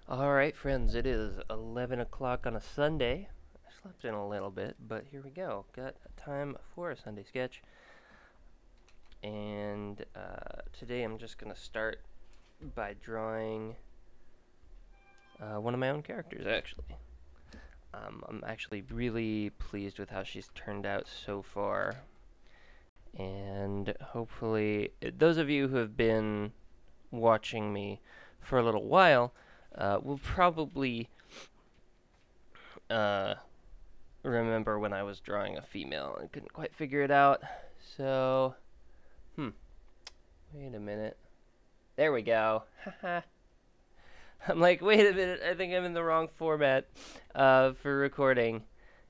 Alright, friends, it is 11 o'clock on a Sunday. I slept in a little bit, but here we go. Got time for a Sunday sketch. And today I'm just going to start by drawing one of my own characters, actually. I'm actually really pleased with how she's turned out so far. And hopefully, those of you who have been watching me for a little while will probably remember when I was drawing a female and couldn't quite figure it out. So, wait a minute. There we go. Haha. I'm like, wait a minute. I think I'm in the wrong format for recording.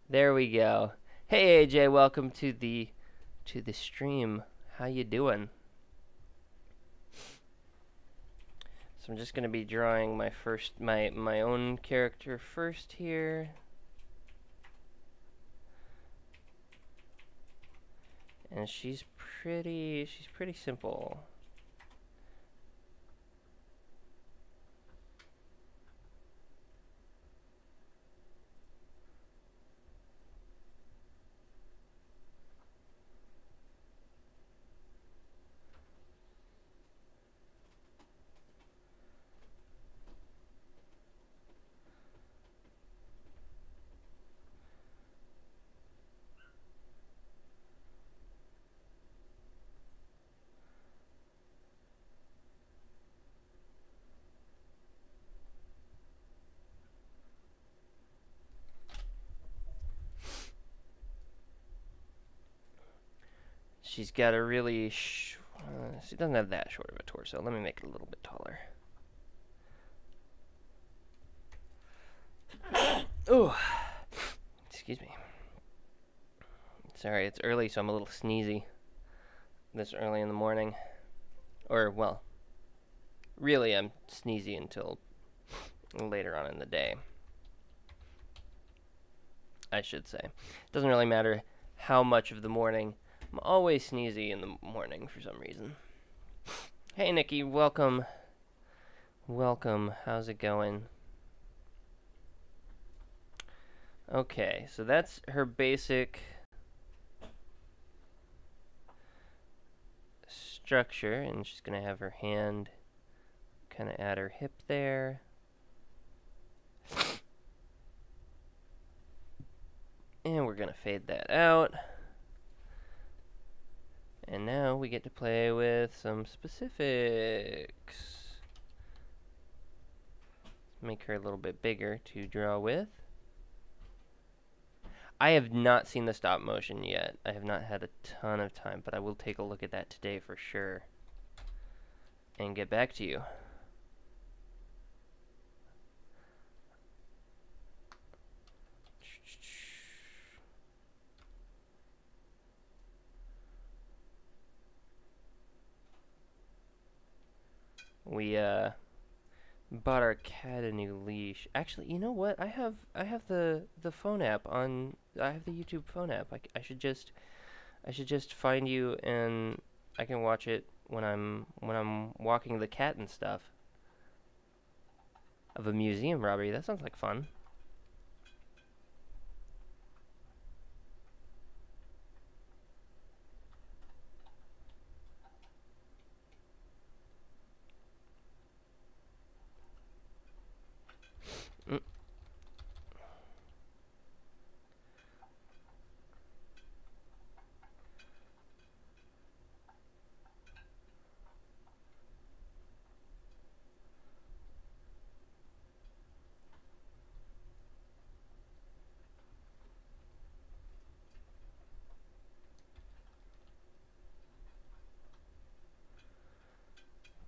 There we go. Hey AJ, welcome to the stream. How you doing? So I'm just gonna be drawing my own character first here. And she's pretty simple. She's got a really she doesn't have that short of a torso. Let me make it a little bit taller. Oh, excuse me. Sorry, it's early, so I'm a little sneezy this early in the morning. Or, well, really I'm sneezy until later on in the day, I should say. Doesn't really matter how much of the morning. I'm always sneezy in the morning for some reason. Hey Nikki, welcome. Welcome. How's it going? Okay, so that's her basic structure, and she's going to have her hand kind of at her hip there. And we're going to fade that out. And now we get to play with some specifics. Make her a little bit bigger to draw with. I have not seen the stop motion yet. I have not had a ton of time, but I will take a look at that today for sure and get back to you. We bought our cat a new leash. Actually, you know what? I have the phone app on. I have the YouTube phone app. I should just find you and I can watch it when I'm walking the cat and stuff. Of a museum robbery. That sounds like fun.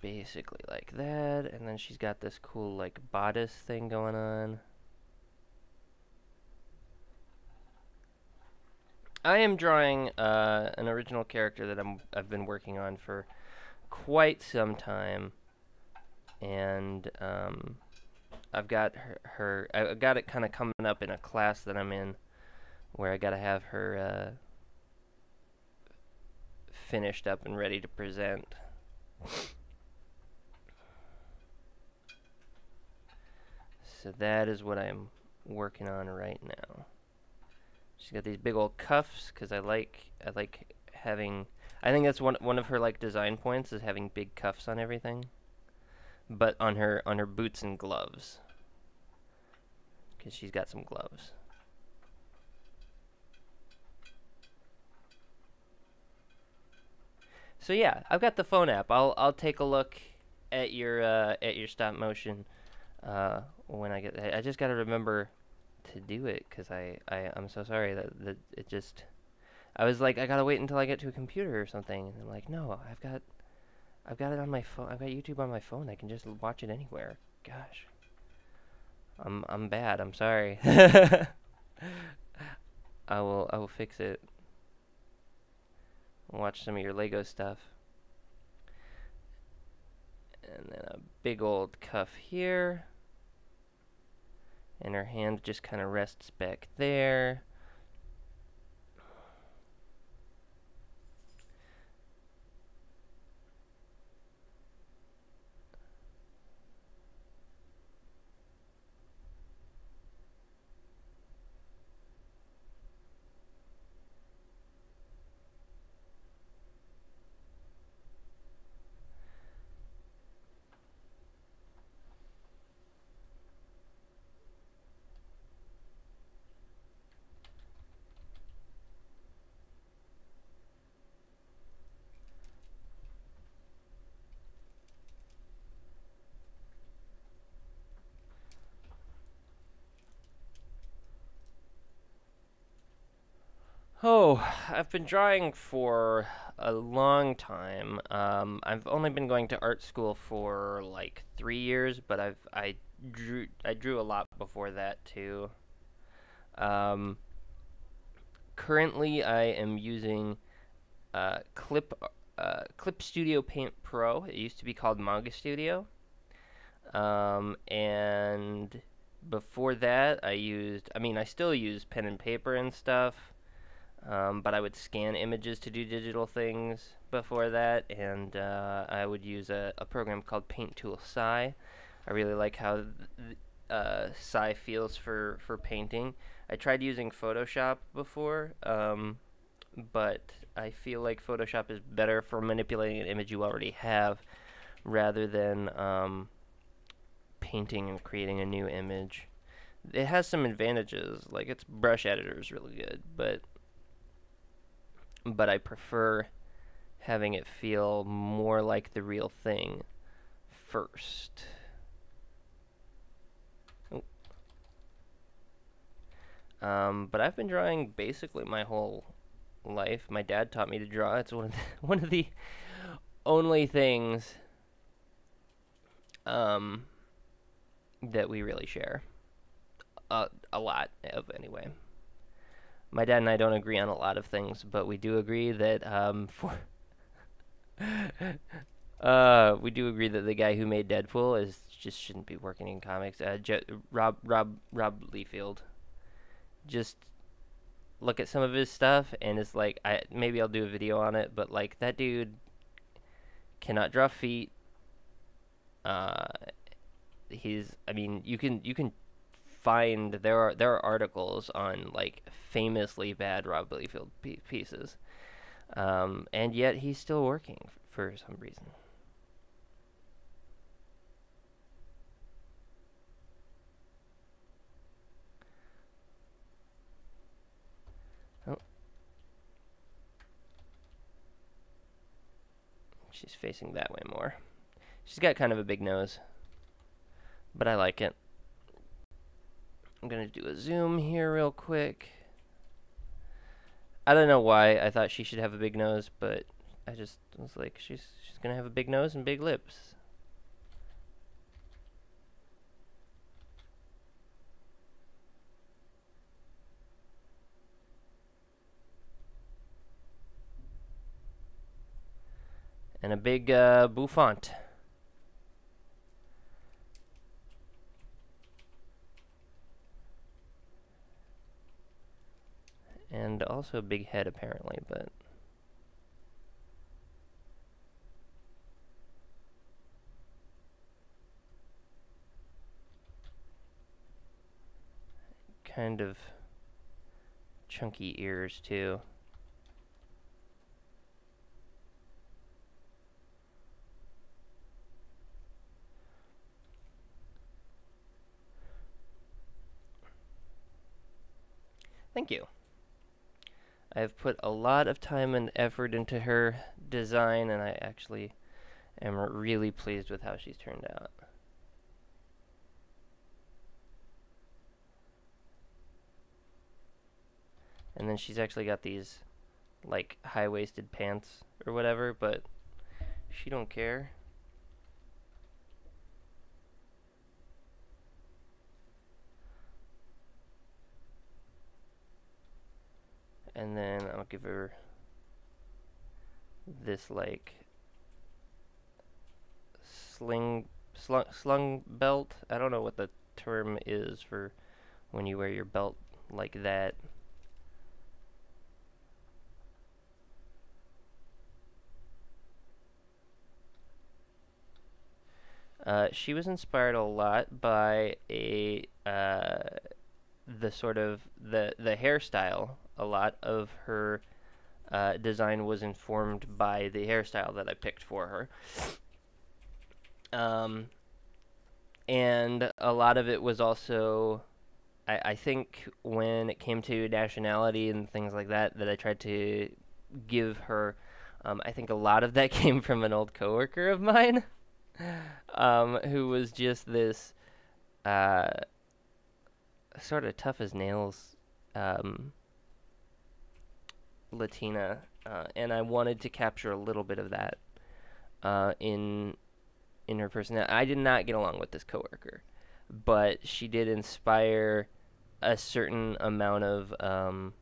Basically like that, and then she's got this cool like bodice thing going on. I am drawing an original character that I've been working on for quite some time, and I've got I've got it kind of coming up in a class that I'm in, where I gotta have her finished up and ready to present. So that is what I'm working on right now. She's got these big old cuffs because I like having. I think that's one of her like design points is having big cuffs on everything. But on her boots and gloves, because she's got some gloves. So yeah, I've got the phone app. I'll take a look at your stop motion when I get. I just got to remember to do it because I'm so sorry that it just. I was like, I gotta wait until I get to a computer or something. And I'm like, no, I've got it on my phone. I've got YouTube on my phone. I can just watch it anywhere. Gosh, I'm bad. I'm sorry. I will fix it. Watch some of your Lego stuff. And then a big old cuff here. And her hand just kind of rests back there. Oh, I've been drawing for a long time. I've only been going to art school for like 3 years, but I drew a lot before that too. Um, Currently, I am using Clip Studio Paint Pro. It used to be called Manga Studio. And before that, I still use pen and paper and stuff. But I would scan images to do digital things before that, and I would use a program called Paint Tool Sai. I really like how Sai feels for painting. I tried using Photoshop before, but I feel like Photoshop is better for manipulating an image you already have rather than painting and creating a new image. It has some advantages, like its brush editor is really good, but I prefer having it feel more like the real thing first. But I've been drawing basically my whole life. My dad taught me to draw. It's one of the only things that we really share. A lot of, anyway. My dad and I don't agree on a lot of things, but we do agree that we do agree that the guy who made Deadpool just shouldn't be working in comics. Rob Liefeld. Just look at some of his stuff, and it's like maybe I'll do a video on it, but like that dude cannot draw feet. You can find there are articles on like famously bad Rob Liefeld pieces, and yet he's still working for some reason. Oh, she's facing that way more. She's got kind of a big nose, but I like it. I'm gonna do a zoom here real quick. I don't know why I thought she should have a big nose, but I just was like, she's gonna have a big nose and big lips. And a big bouffant. And also a big head, apparently, but... kind of chunky ears too. Thank you. I've put a lot of time and effort into her design, and I actually am really pleased with how she's turned out. And then she's actually got these like high-waisted pants or whatever, but she don't care. And then I'll give her this like slung belt. I don't know what the term is for when you wear your belt like that. She was inspired a lot by the sort of the hairstyle. A lot of her design was informed by the hairstyle that I picked for her. And a lot of it was also, I think when it came to nationality and things like that, that I tried to give her, I think a lot of that came from an old coworker of mine, who was just this sort of tough as nails Latina, and I wanted to capture a little bit of that in her personality. I did not get along with this coworker, but she did inspire a certain amount of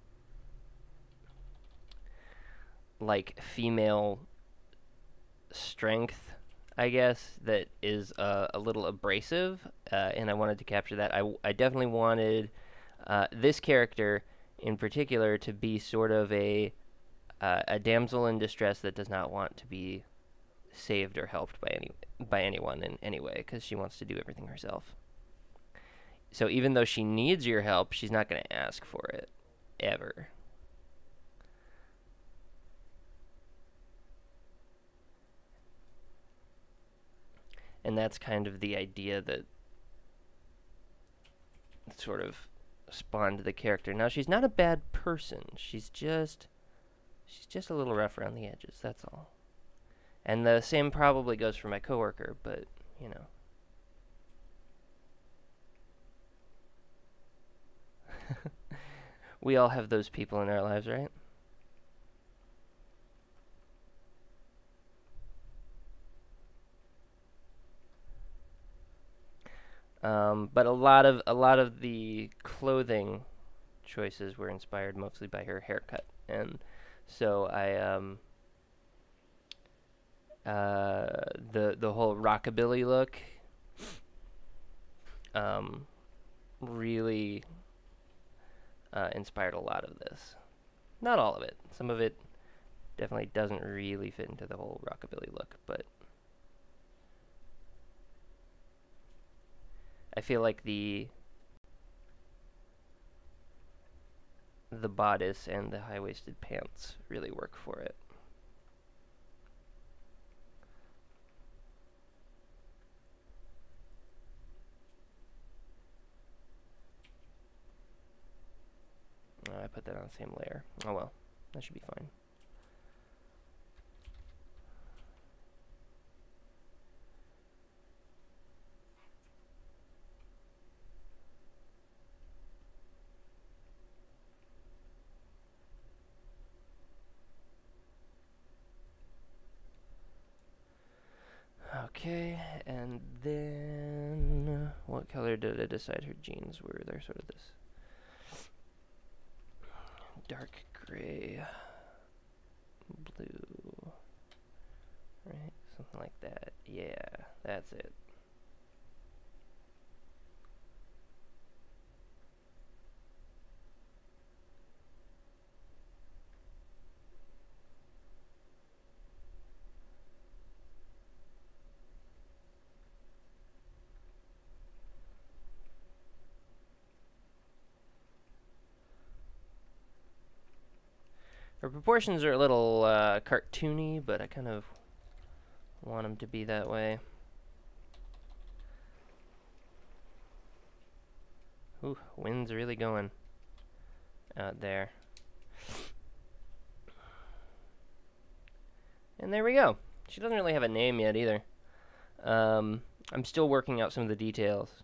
like female strength, I guess, that is a little abrasive, and I wanted to capture that. I definitely wanted this character in particular to be sort of a damsel in distress that does not want to be saved or helped by anyone in any way, because she wants to do everything herself. So even though she needs your help, she's not going to ask for it, ever. And that's kind of the idea that sort of spawned the character. Now, she's not a bad person. She's just a little rough around the edges, that's all. And the same probably goes for my coworker, but, you know. We all have those people in our lives, right? But a lot of the clothing choices were inspired mostly by her haircut, and so the whole rockabilly look really inspired a lot of this. Not all of it. Some of it definitely doesn't really fit into the whole rockabilly look, but I feel like the bodice and the high-waisted pants really work for it. I put that on the same layer. Oh well, that should be fine. Okay, and then what color did I decide her jeans were? They're sort of this dark gray, blue, right? Something like that. Yeah, that's it. Her proportions are a little cartoony, but I kind of want them to be that way. Ooh, wind's really going out there. And there we go. She doesn't really have a name yet either. I'm still working out some of the details.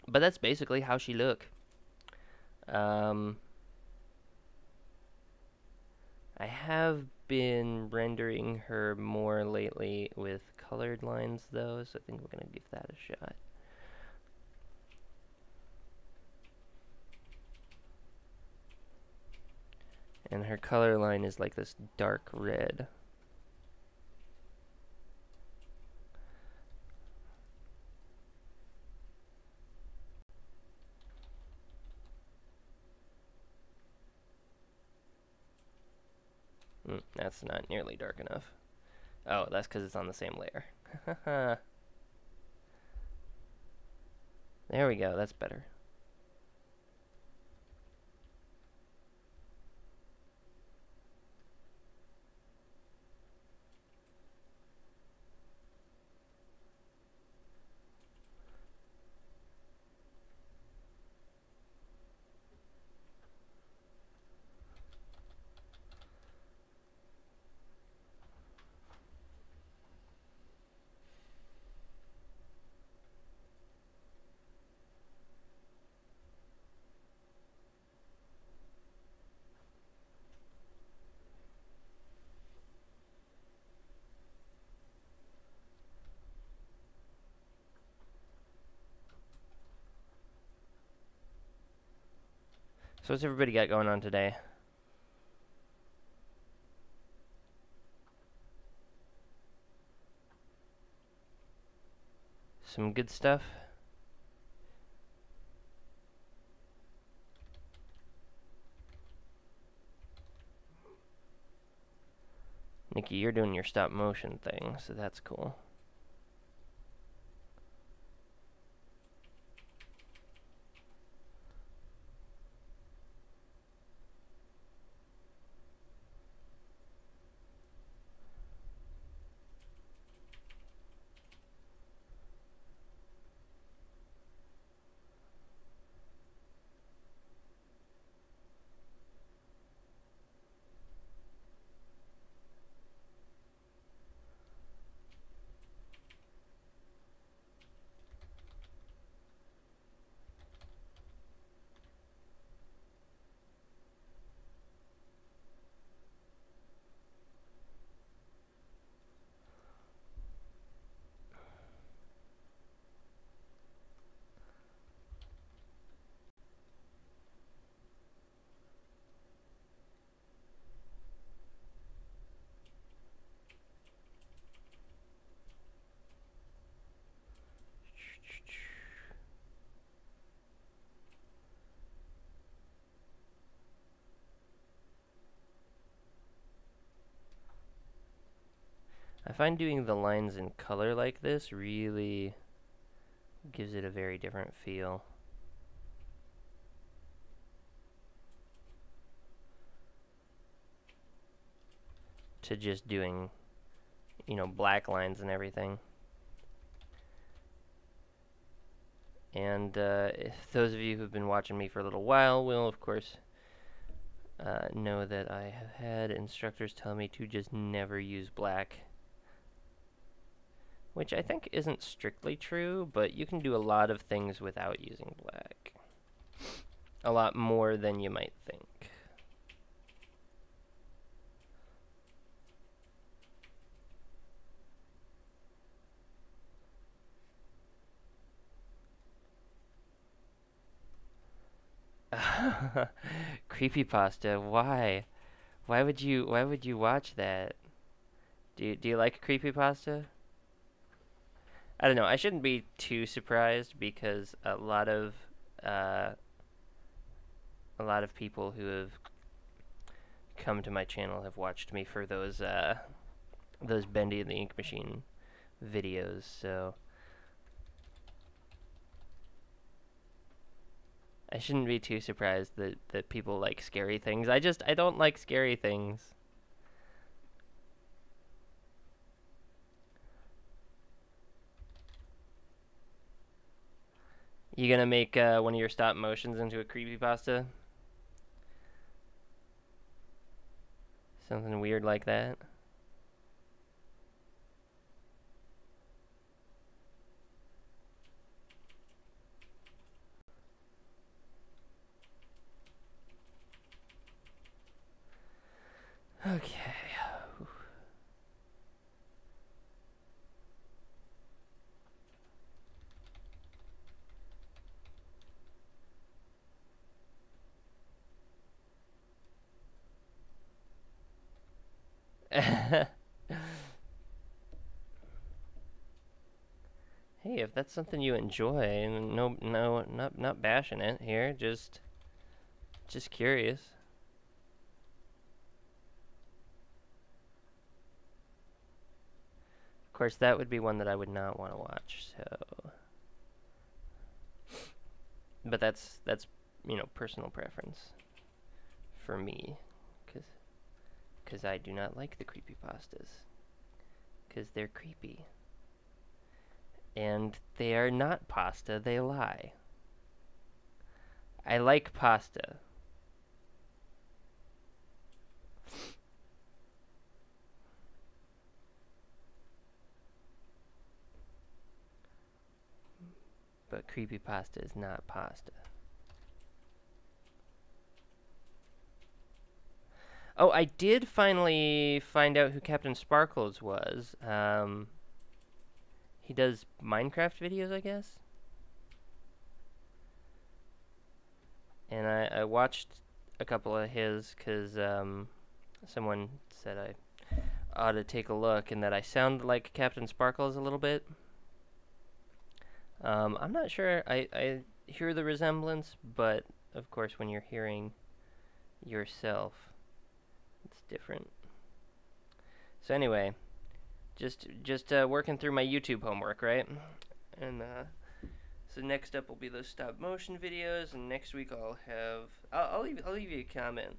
But that's basically how she look. I have been rendering her more lately with colored lines though, so I think we're going to give that a shot. And her color line is like this dark red. That's not nearly dark enough. Oh, that's because it's on the same layer. There we go, that's better. So what's everybody got going on today? Some good stuff? Nikki, you're doing your stop motion thing, so that's cool. I find doing the lines in color like this really gives it a very different feel. To just doing, you know, black lines and everything. And if those of you who've been watching me for a little while will, of course, know that I have had instructors tell me to just never use black. Which I think isn't strictly true, but you can do a lot of things without using black. A lot more than you might think. Creepypasta, why? Why would you watch that? Do you like creepypasta? I don't know. I shouldn't be too surprised because a lot of people who have come to my channel have watched me for those Bendy and the Ink Machine videos. So I shouldn't be too surprised that people like scary things. I don't like scary things. You gonna make one of your stop motions into a creepypasta? Something weird like that? Okay. Hey, if that's something you enjoy, not bashing it here, just curious. Of course, that would be one that I would not want to watch. So, but that's personal preference for me, cause I do not like the creepypastas, cause they're creepy. And they are not pasta, they lie. I like pasta. But creepypasta is not pasta. Oh, I did finally find out who Captain Sparkles was. He does Minecraft videos, I guess. And I watched a couple of his because someone said I ought to take a look and that I sound like Captain Sparkles a little bit. I'm not sure I hear the resemblance, but of course when you're hearing yourself, it's different. So anyway, just working through my YouTube homework, right? And so next up will be those stop motion videos, and next week I'll leave you a comment.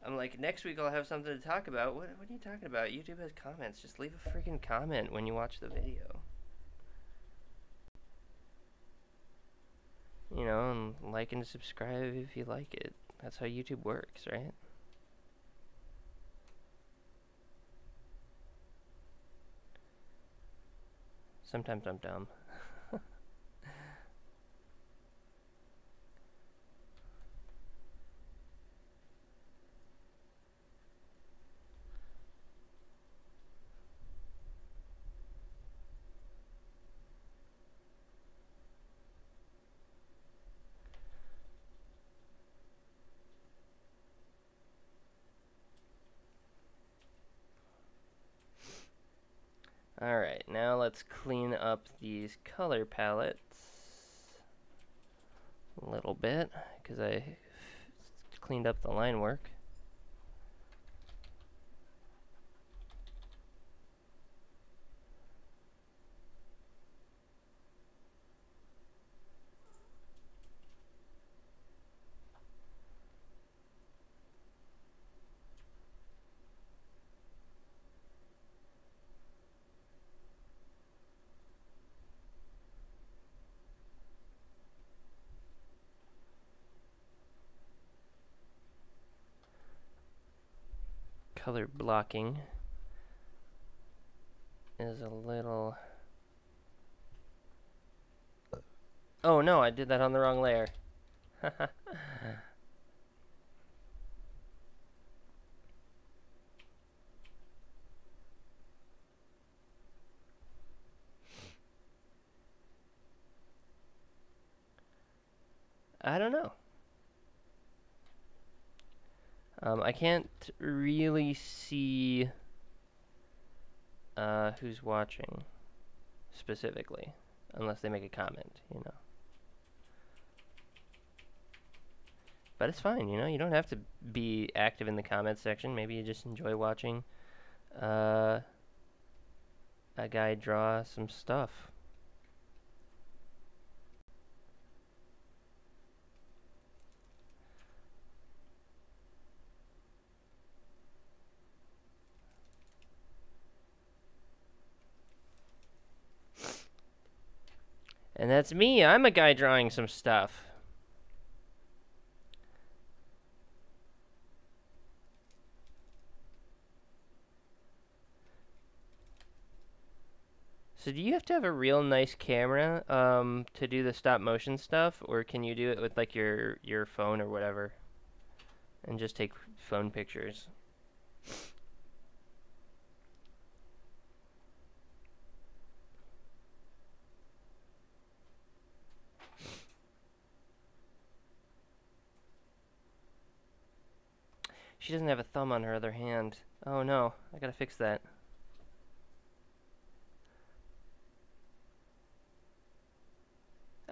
I'm like, next week I'll have something to talk about. What are you talking about? YouTube has comments. Just leave a freaking comment when you watch the video. You know, and like and subscribe if you like it. That's how YouTube works, right? Sometimes I'm dumb. Alright, now let's clean up these color palettes a little bit, because I cleaned up the line work. Color blocking is a little... Oh no, I did that on the wrong layer. I don't know. I can't really see who's watching specifically, unless they make a comment, you know. But it's fine, you know, you don't have to be active in the comments section. Maybe you just enjoy watching a guy draw some stuff. And that's me. I'm a guy drawing some stuff. So do you have to have a real nice camera to do the stop motion stuff, or can you do it with like your phone or whatever and just take phone pictures? She doesn't have a thumb on her other hand. Oh no, I gotta fix that.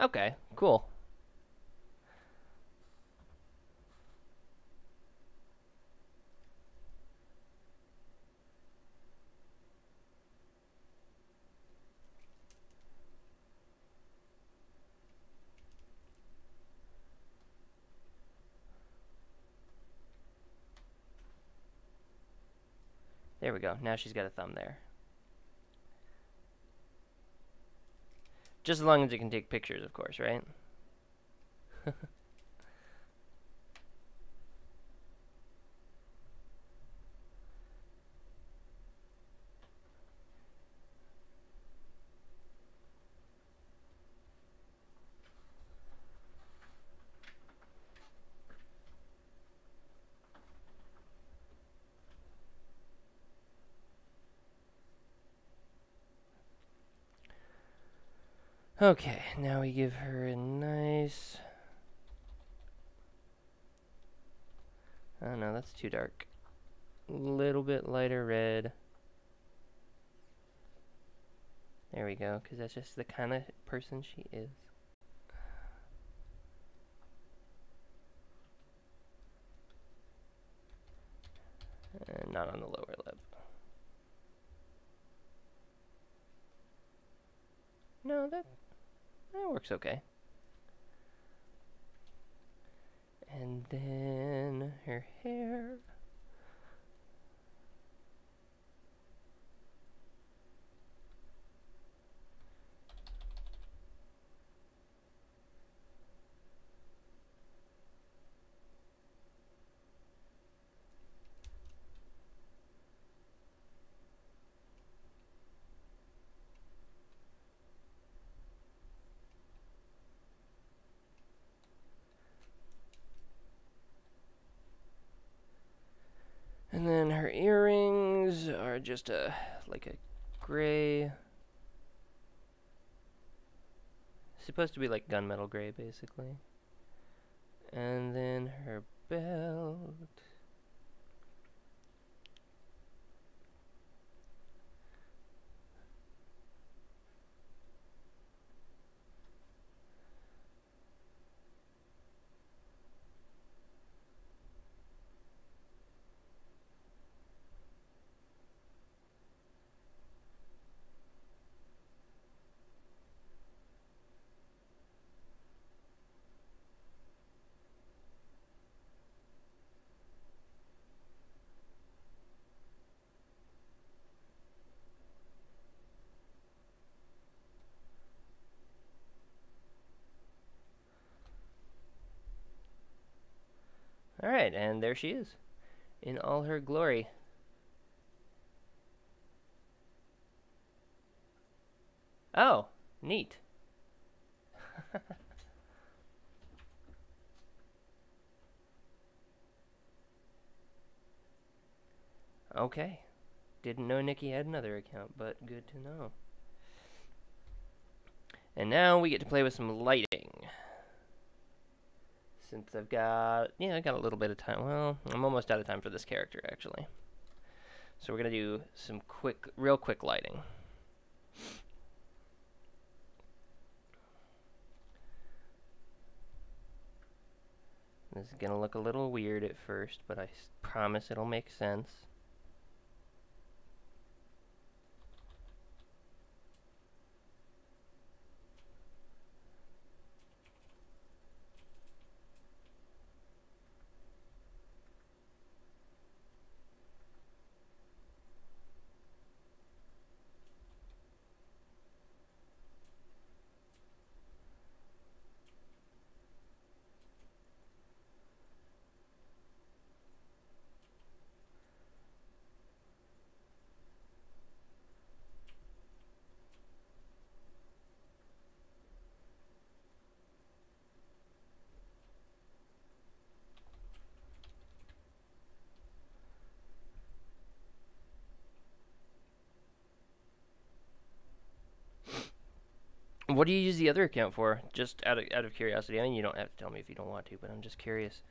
Okay, cool. There we go. Now she's got a thumb there. Just as long as you can take pictures, of course, right? Okay, now we give her a nice... Oh no, that's too dark. A little bit lighter red. There we go, because that's just the kind of person she is. And not on the lower lip. No, that works okay. And then her hair. And then her earrings are just like a gray. Supposed to be like gunmetal gray, basically. And then her belt. Alright, and there she is. In all her glory. Oh, neat. Okay. Didn't know Nikki had another account, but good to know. And now we get to play with some lighting. Since I've got, I got a little bit of time. Well, I'm almost out of time for this character, actually. So we're going to do some real quick lighting. This is going to look a little weird at first, but I promise it'll make sense. What do you use the other account for? Just out of curiosity. I mean, you don't have to tell me if you don't want to, but I'm just curious.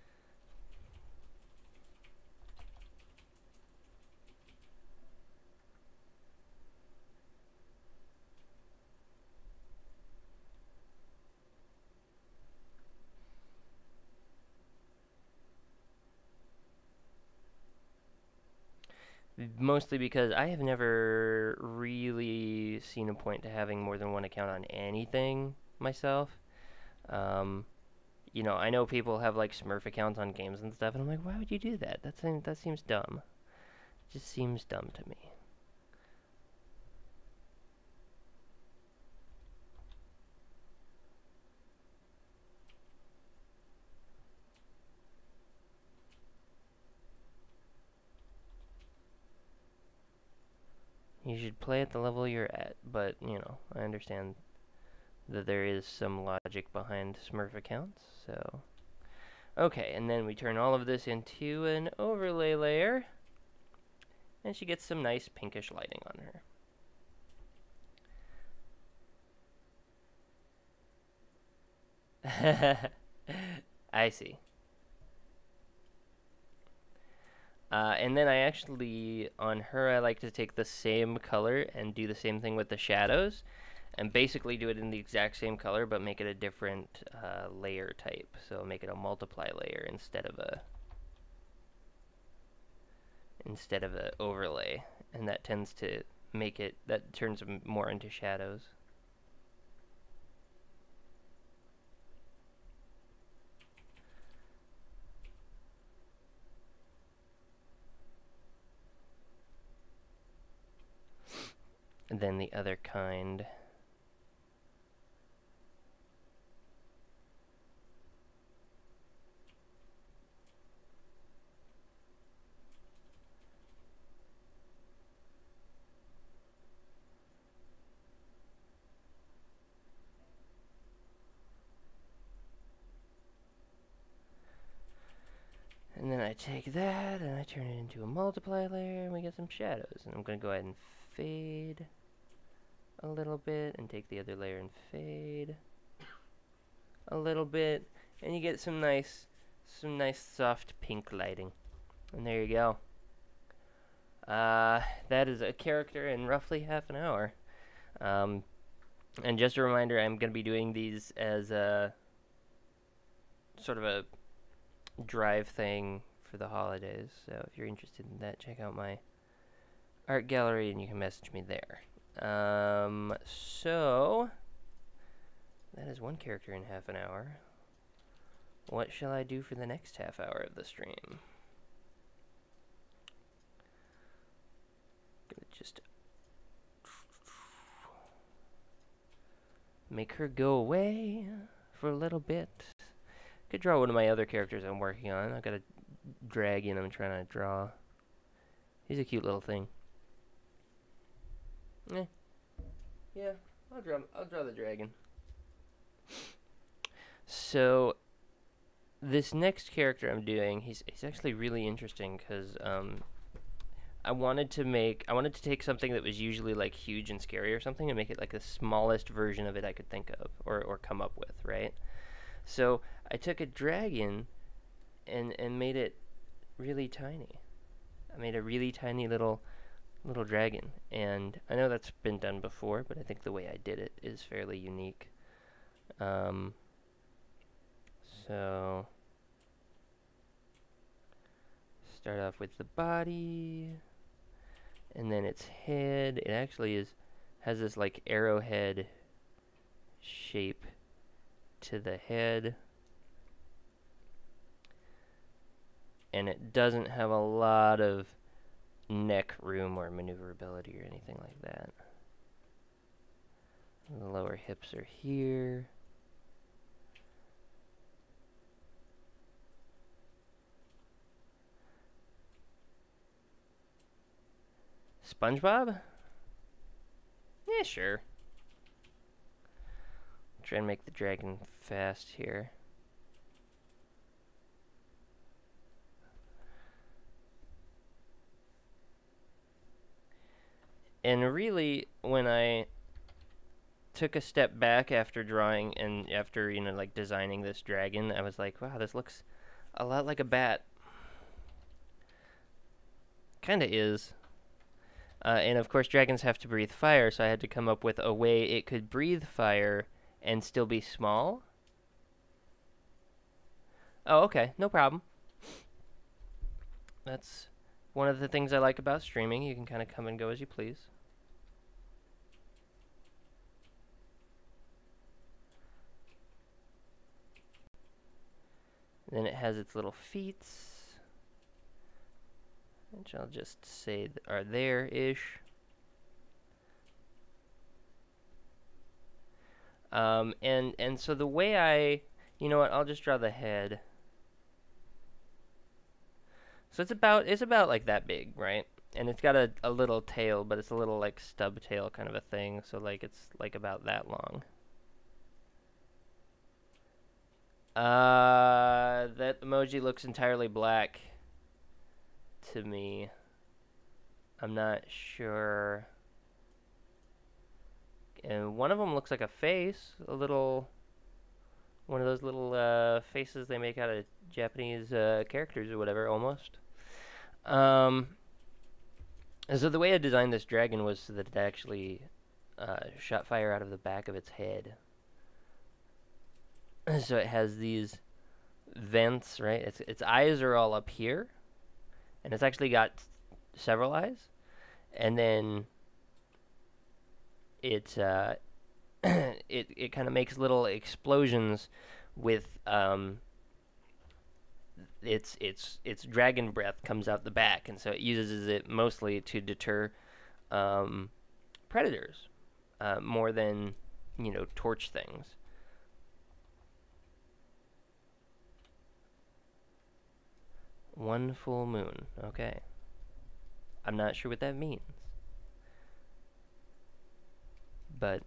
Mostly because I have never really seen a point to having more than one account on anything myself. Um, I know people have like Smurf accounts on games and stuff, and I'm like, why would you do that? That seems dumb. It just seems dumb to me. You should play at the level you're at, but I understand that there is some logic behind Smurf accounts, so. Okay, and then we turn all of this into an overlay layer, and she gets some nice pinkish lighting on her. I see. And then I actually, on her, I like to take the same color and do the same thing with the shadows, and basically do it in the exact same color, but make it a different layer type. So make it a multiply layer instead of a overlay, and that tends to that turns them more into shadows. And then the other kind. And then I take that and I turn it into a multiply layer and we get some shadows. And I'm going to go ahead and fade a little bit and take the other layer and fade a little bit. And you get some nice soft pink lighting. And there you go. That is a character in roughly half an hour. And just a reminder, I'm going to be doing these as a sort of a drive thing for the holidays. So if you're interested in that, check out my art gallery and you can message me there. So that is one character in half an hour. What shall I do for the next half hour of the stream? Gonna just make her go away for a little bit. Could draw one of my other characters I'm working on. I've got a dragon I'm trying to draw. He's a cute little thing. Yeah, I'll draw the dragon. So this next character I'm doing, he's actually really interesting because I wanted to take something that was usually like huge and scary or something and make it like the smallest version of it I could think of or come up with, right? So I took a dragon and made it really tiny. I made a really tiny little dragon, and I know that's been done before, but I think the way I did it is fairly unique. So start off with the body, and then its head. It actually has this like arrowhead shape to the head, and it doesn't have a lot of neck room or maneuverability or anything like that. The lower hips are here. SpongeBob? Yeah, sure. Try and make the dragon fast here. And really, when I took a step back after drawing and after, you know, like designing this dragon. I was like, wow, this looks a lot like a bat. Kinda is. And of course, dragons have to breathe fire, so I had to come up with a way it could breathe fire and still be small. Oh, okay, no problem. That's one of the things I like about streaming. You can kind of come and go as you please. Then it has its little feet, which I'll just say are there-ish. And so the way you know what, I'll just draw the head. So it's about like that big, right? And it's got a little tail, but it's a little like stub tail kind of a thing. So like it's like about that long. That emoji looks entirely black to me. I'm not sure. And one of them looks like a face, one of those little faces they make out of Japanese characters or whatever, almost. And so the way I designed this dragon was so that it actually shot fire out of the back of its head. So it has these vents, right? Its eyes are all up here, and it's actually got several eyes, and then it it kind of makes little explosions with its dragon breath comes out the back, and so it uses it mostly to deter predators more than, you know, torch things. One full moon. Okay. I'm not sure what that means, but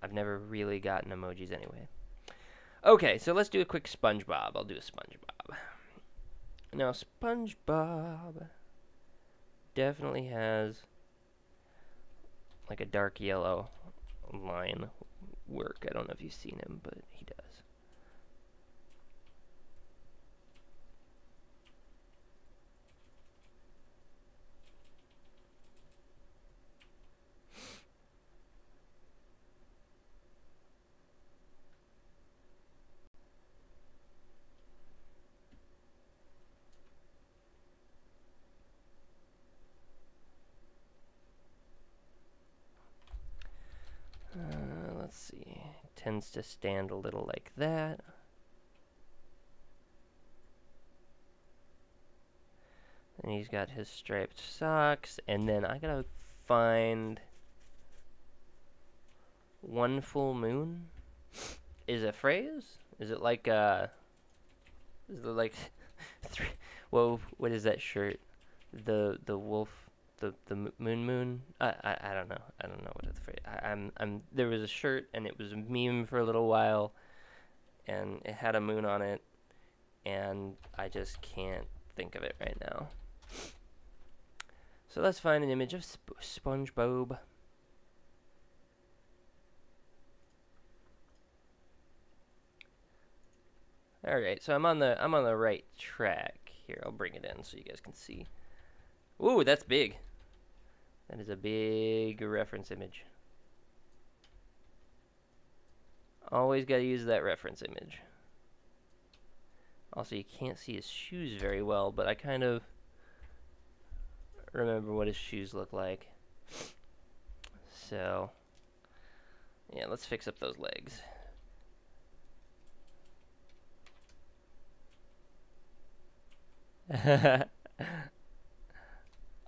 I've never really gotten emojis anyway. Okay, so let's do a quick SpongeBob. I'll do a SpongeBob. Now, SpongeBob definitely has like a dark yellow line work. I don't know if you've seen him, but he does. Let's see. Tends to stand a little like that. And he's got his striped socks. And then I gotta find one full moon. Is a phrase? Is it like is it like three? Whoa! What is that shirt? The wolf. The moon. I don't know. I don't know what it's for. I'm there was a shirt and it was a meme for a little while, and it had a moon on it, and I just can't think of it right now. So let's find an image of SpongeBob. All right, so I'm on the right track here. I'll bring it in so you guys can see. Ooh, that's big. That is a big reference image. Always got to use that reference image. Also, you can't see his shoes very well, but I kind of remember what his shoes look like. So, yeah, let's fix up those legs.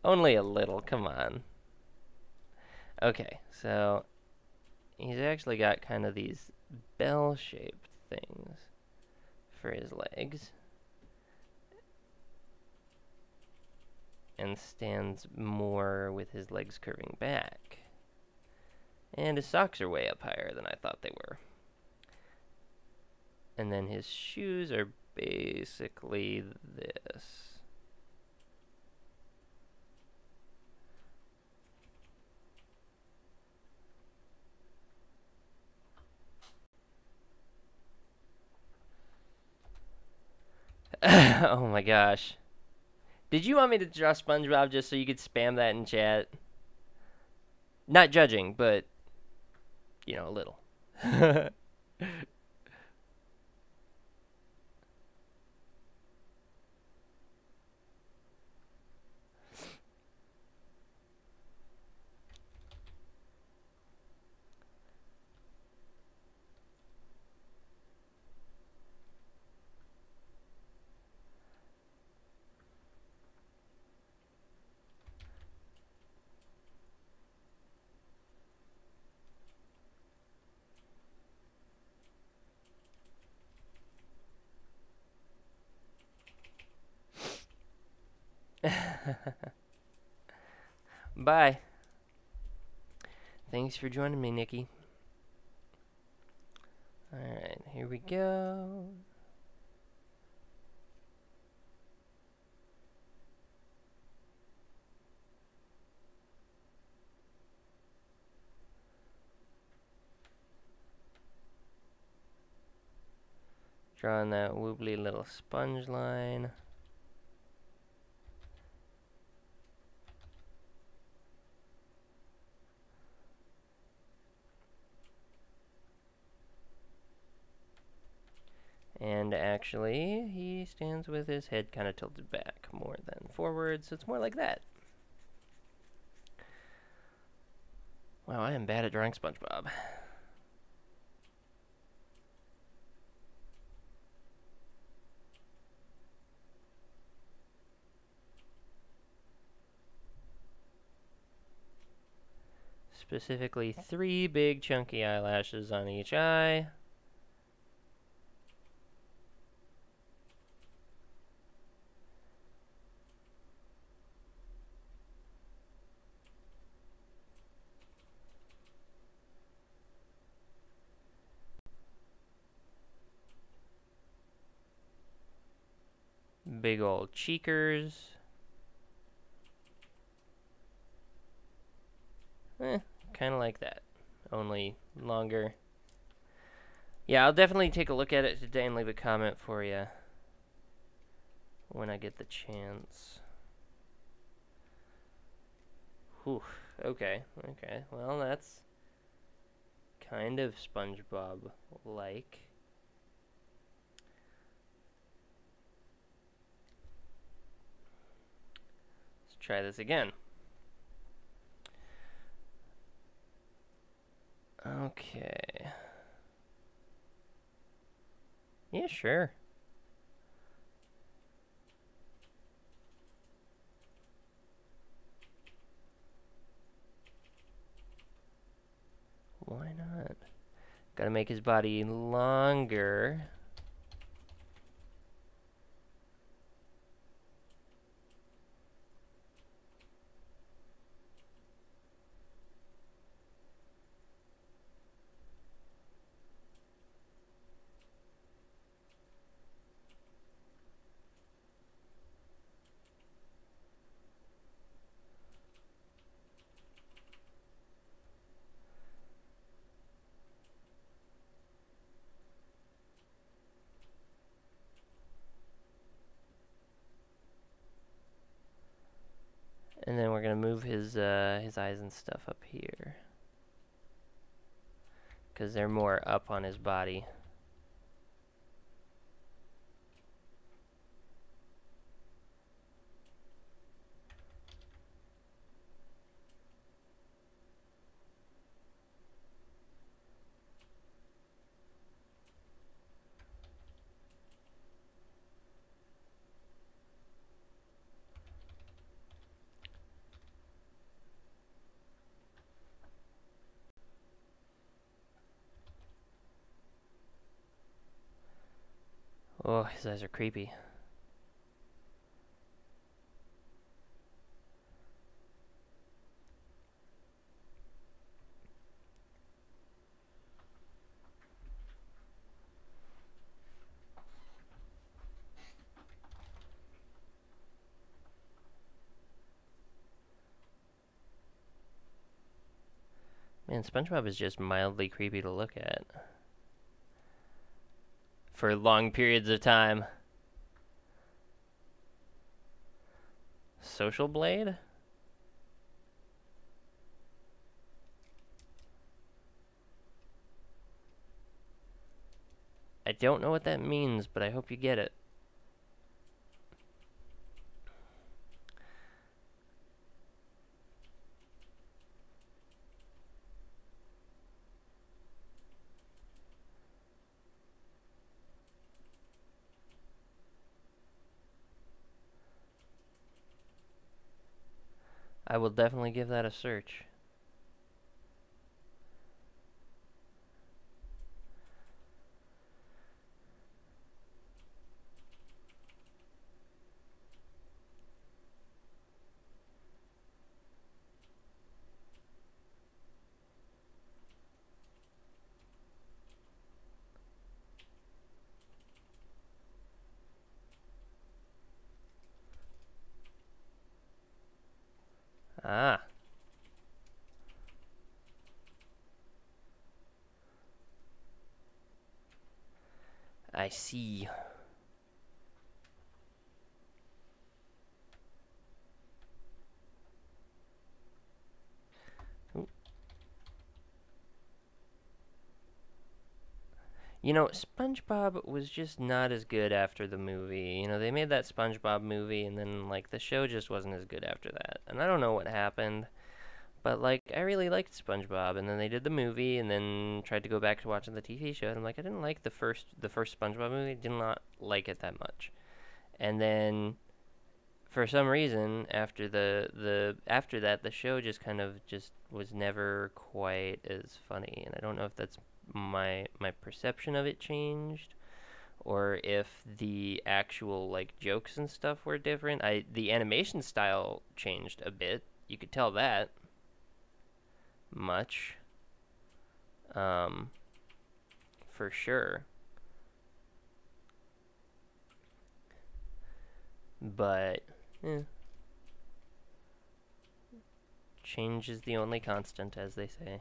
Only a little, come on. Okay, so he's actually got kind of these bell-shaped things for his legs. And stands more with his legs curving back. And his socks are way up higher than I thought they were. And then his shoes are basically this. Oh my gosh. Did you want me to draw SpongeBob just so you could spam that in chat? Not judging, but, you know, a little. Bye. Thanks for joining me, Nikki. Alright, here we go. Drawing that woobly little sponge line. And actually, he stands with his head kind of tilted back more than forward, so it's more like that. Wow, I am bad at drawing SpongeBob. Specifically, 3 big chunky eyelashes on each eye. Big old cheekers. Kind of like that, only longer. Yeah, I'll definitely take a look at it today and leave a comment for you when I get the chance. Whew, okay, well, that's kind of SpongeBob-like. Let's try this again. Okay. Yeah, sure. Why not? Gotta make his body longer. And then we're gonna move his eyes and stuff up here, because they're more up on his body. Oh, his eyes are creepy. Man, SpongeBob is just mildly creepy to look at for long periods of time. Social Blade? I don't know what that means, but I hope you get it. I will definitely give that a search. Ah, I see. Ooh. You know, SpongeBob was just not as good after the movie. You know, they made that SpongeBob movie, and then, like, the show just wasn't as good after that. And I don't know what happened, but, like, I really liked SpongeBob, and then they did the movie, and then tried to go back to watching the TV show, and I'm like, I didn't like the first SpongeBob movie. Did not like it that much. And then for some reason after that the show just kind of just was never quite as funny, and I don't know if that's my perception of it changed, or if the actual like jokes and stuff were different. The animation style changed a bit, you could tell that much, um for sure, but eh, change is the only constant, as they say.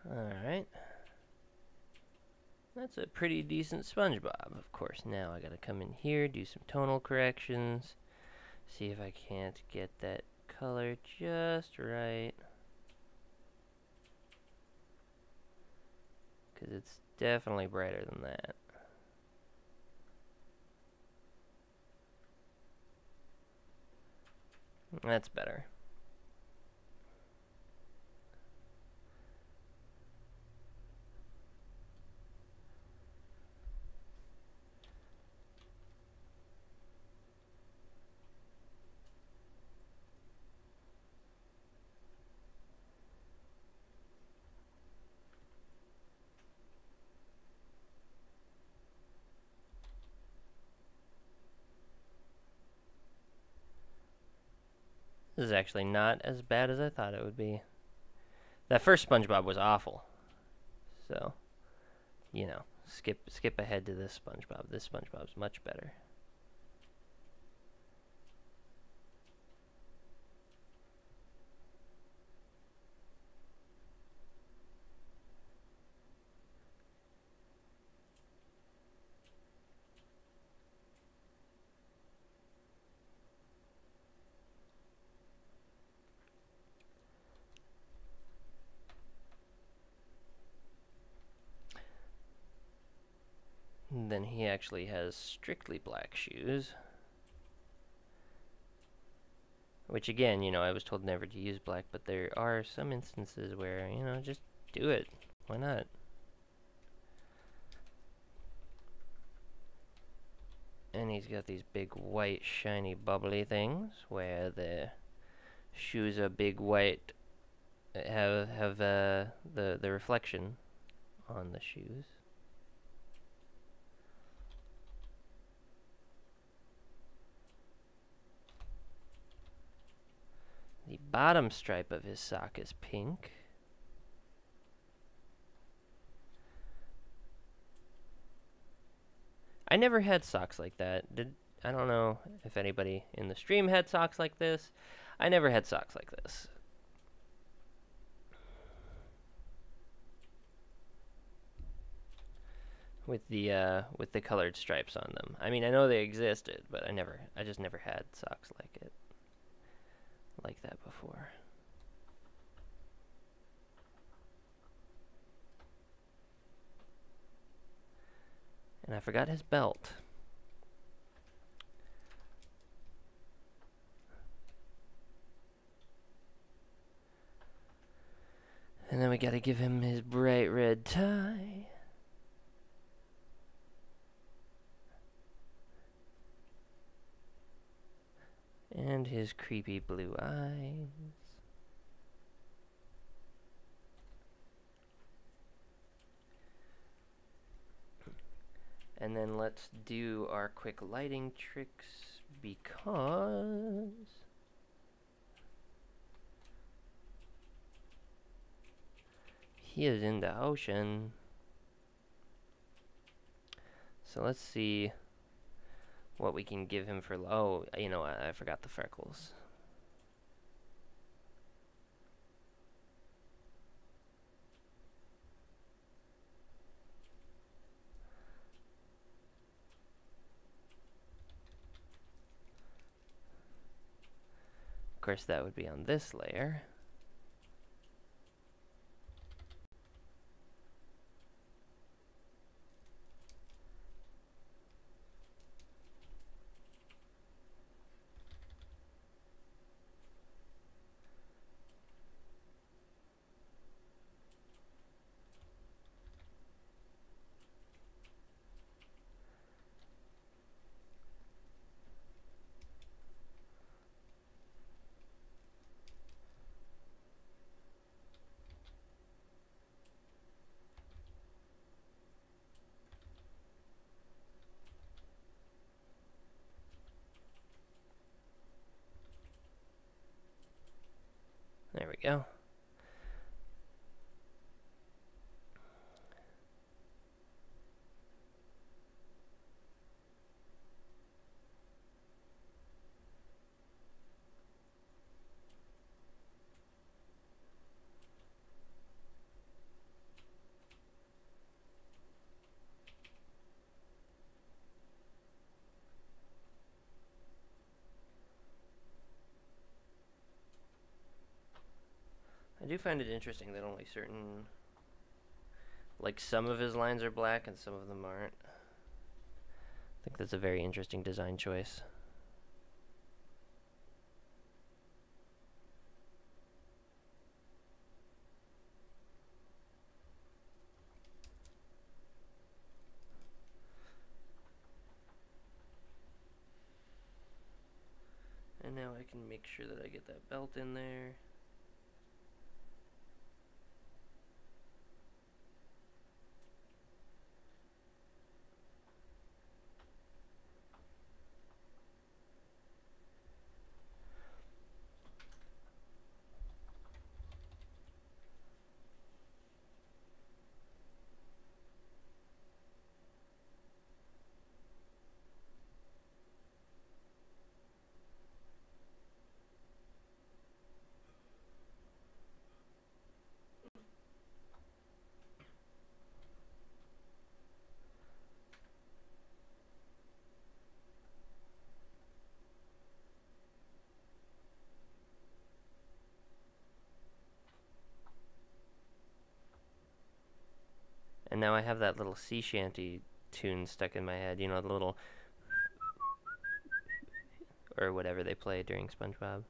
All right, that's a pretty decent SpongeBob. Of course, now I gotta come in here, do some tonal corrections, see if I can't get that color just right, because it's definitely brighter than that. That's better. This is actually not as bad as I thought it would be. That first SpongeBob was awful. So, you know, skip ahead to this SpongeBob. This SpongeBob's much better. And then he actually has strictly black shoes. Which again, you know, I was told never to use black, but there are some instances where, you know, just do it. Why not? And he's got these big white shiny bubbly things where the shoes are big white, have the reflection on the shoes. The bottom stripe of his sock is pink. I never had socks like that. I don't know if anybody in the stream had socks like this. I never had socks like this. With the colored stripes on them. I mean, I know they existed, but I just never had socks like that before. And I forgot his belt. And then we gotta give him his bright red tie. And his creepy blue eyes. And then let's do our quick lighting tricks because he is in the ocean. So let's see what we can give him for, oh, you know what, I forgot the freckles. Of course, that would be on this layer. There we go. I do find it interesting that only certain, like some of his lines are black and some of them aren't. I think that's a very interesting design choice. And now I can make sure that I get that belt in there. now I have that little sea shanty tune stuck in my head. You know, the little or whatever they play during SpongeBob.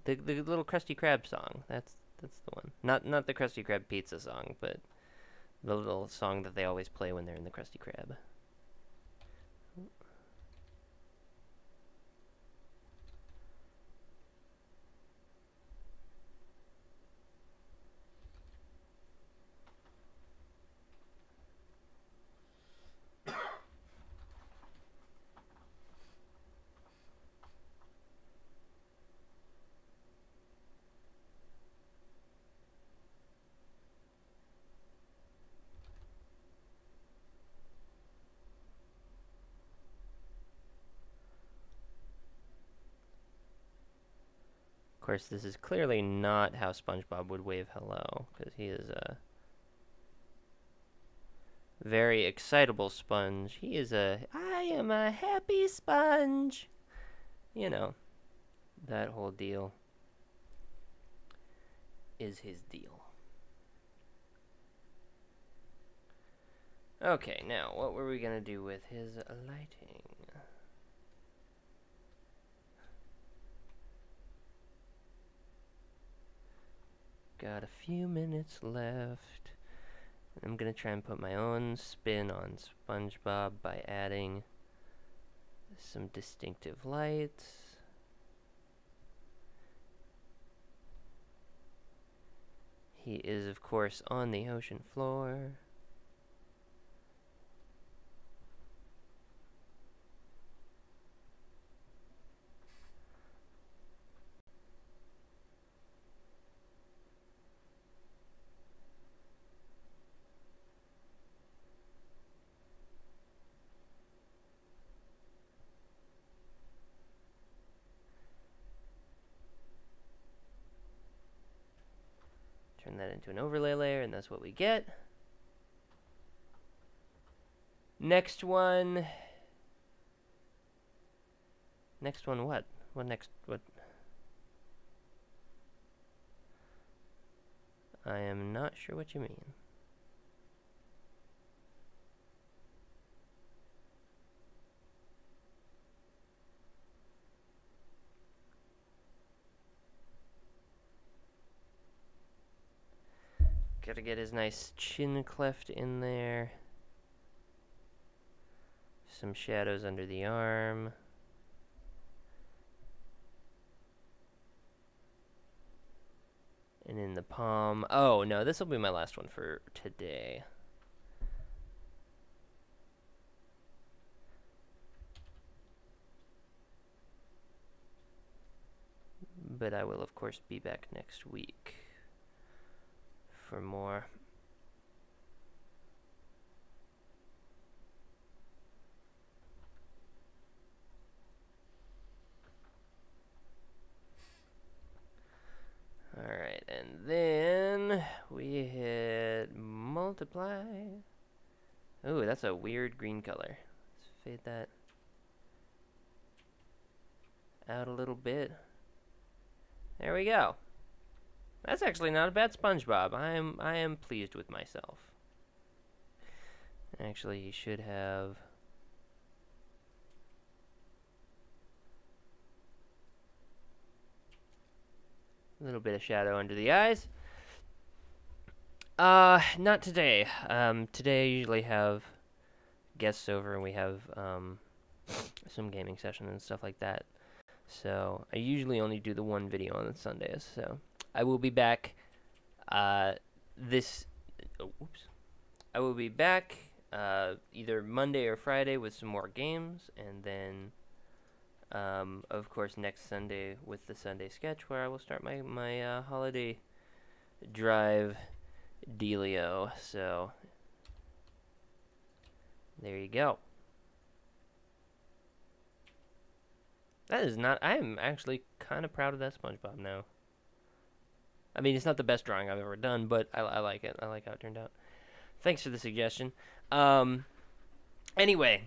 The little Krusty Krab song. That's the one. Not the Krusty Krab pizza song, but the little song that they always play when they're in the Krusty Krab. Of course, this is clearly not how SpongeBob would wave hello, because he is a very excitable sponge. He is I am a happy sponge. You know, that whole deal is his deal. Okay, now, what were we going to do with his lighting? Got a few minutes left. I'm going to try and put my own spin on SpongeBob by adding some distinctive lights. He is, of course, on the ocean floor. Turn that into an overlay layer, and that's what we get. Next one. Next one what? What next? What? I am not sure what you mean. Gotta get his nice chin cleft in there. Some shadows under the arm. And in the palm. Oh, no, this will be my last one for today. But I will, of course, be back next week for more. Alright, and then we hit multiply. Ooh, that's a weird green color. Let's fade that out a little bit. There we go. That's actually not a bad SpongeBob. I am pleased with myself. Actually, he should have a little bit of shadow under the eyes. Not today. Today I usually have guests over and we have some gaming session and stuff like that. So I usually only do the one video on Sundays. So I will be back. I will be back either Monday or Friday with some more games, and then of course next Sunday with the Sunday sketch, where I will start my holiday drive dealio. So there you go. That is not. I am actually kind of proud of that SpongeBob now. I mean, it's not the best drawing I've ever done, but I like it. I like how it turned out. Thanks for the suggestion. Anyway,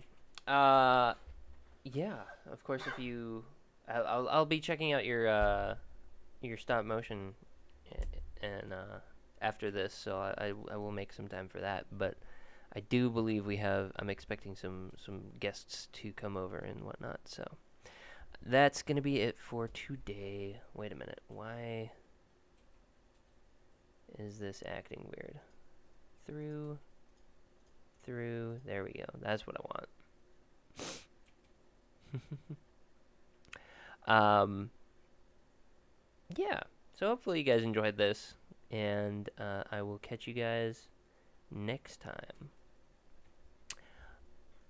yeah. Of course, if you, I'll be checking out your stop motion and after this, so I will make some time for that. But I do believe I'm expecting some guests to come over and whatnot. So that's gonna be it for today. Wait a minute, why is this acting weird? Through, there we go. That's what I want. Yeah. So hopefully you guys enjoyed this, and I will catch you guys next time.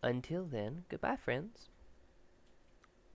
Until then, goodbye, friends.